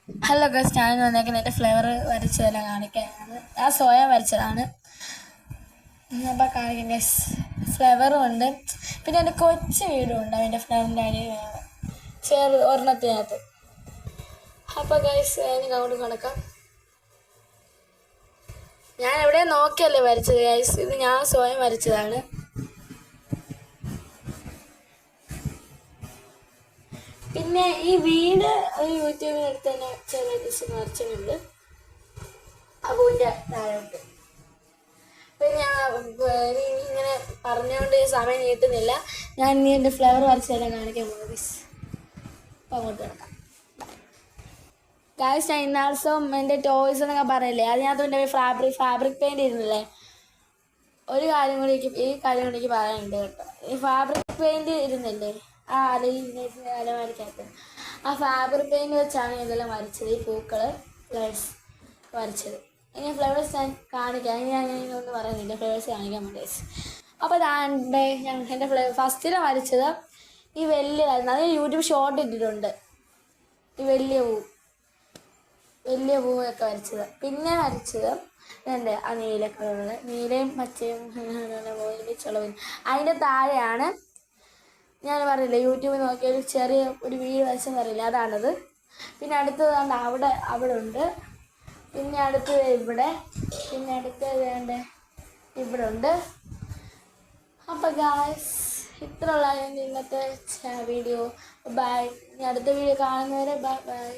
Hello guess, ഞാൻ വന്നേക്കുന്നത് എൻ്റെ ഫ്ലേവർ വരച്ചതെല്ലാം കാണിക്കാനാണ്. ഞാൻ സ്വയം വരച്ചതാണ്. അപ്പോൾ കാണിക്കാം ഗസ്. ഫ്ലവറും ഉണ്ട്, പിന്നെ എൻ്റെ കൊച്ചു വീടും ഉണ്ട് എൻ്റെ ഫ്ലവറിൻ്റെ അടിയിൽ ഒരെണ്ണത്തിനകത്ത്. അപ്പോൾ ഗൈസ് എനിക്ക് അങ്ങോട്ട് കിടക്കാം. ഞാൻ എവിടെ നോക്കിയല്ലേ വരച്ചത് ഗൈസ്, ഇത് ഞാൻ സ്വയം വരച്ചതാണ്. പിന്നെ ഈ വീട് ഒരു യൂട്യൂബിനടുത്ത് തന്നെ ചെറിയ ഡിഷ് മറിച്ചിട്ടുണ്ട് അബുവിൻ്റെ താഴോട്ട്. പിന്നെ ഞാൻ ഇങ്ങനെ പറഞ്ഞുകൊണ്ട് സമയം നീട്ടുന്നില്ല. ഞാൻ ഇനി എൻ്റെ ഫ്ലവർ വരച്ചെല്ലാം കാണിക്കാൻ പോകുന്നത് ഗൈസ്. അപ്പോൾ അങ്ങോട്ട് കിടക്കാം ഗൈസ്. ഞാൻ ഇന്നാൾസം എൻ്റെ ടോയ്സ് എന്നൊക്കെ പറയില്ലേ, അതിനകത്ത് എൻ്റെ ഫാബ്രിക് പെയിൻ്റ് ഇരുന്നില്ലേ. ഒരു കാര്യം കൂടി ഈ കാര്യം കൂടി എനിക്ക് പറയാനുണ്ട് കേട്ടോ. ഈ ഫാബ്രിക് പെയിൻറ് ഇരുന്നില്ലേ ആ അലമാരിക്കകത്ത്, ആ ഫാബ്രിക് പെയിൻറ് വെച്ചാണ് ഇതെല്ലാം വരച്ചത്. ഈ പൂക്കൾ ഫ്ലവേഴ്സ് വരച്ചത്. ഇനി ഫ്ലവേഴ്സ് ഞാൻ കാണിക്കാം. ഞാൻ ഒന്നും പറയുന്നില്ല, ഫ്ലവേഴ്സ് കാണിക്കാൻ വേണ്ടി. അപ്പോൾ ഞാൻ എൻ്റെ ഫസ്റ്റിൽ വരച്ചത് ഈ വലിയതായിരുന്നു. അത് യൂട്യൂബ് ഷോർട്ട് ഇട്ടിട്ടുണ്ട്. ഈ വലിയ പൂവൊക്കെ വരച്ചത്. പിന്നെ വരച്ചത് എൻ്റെ ആ നീല കളറുകൾ, നീലയും പച്ചയും ഒരുമിച്ചുള്ള. അതിൻ്റെ താഴെയാണ് ഞാൻ പറയില്ല യൂട്യൂബിൽ നോക്കിയൊരു ചെറിയ ഒരു വീട് വശം പറയില്ല, അതാണത്. പിന്നെ അടുത്തത് അവിടെ ഉണ്ട്. പിന്നെ അടുത്തത് ഇവിടെ, പിന്നെ അടുത്തത് ഇവിടെ ഉണ്ട്. അപ്പോൾ ഗായ്സ് ഇത്രയുള്ള ഇന്നത്തെ വീഡിയോ. ബൈ. ഇനി അടുത്ത വീഡിയോ കാണുന്നവരെ ബൈ.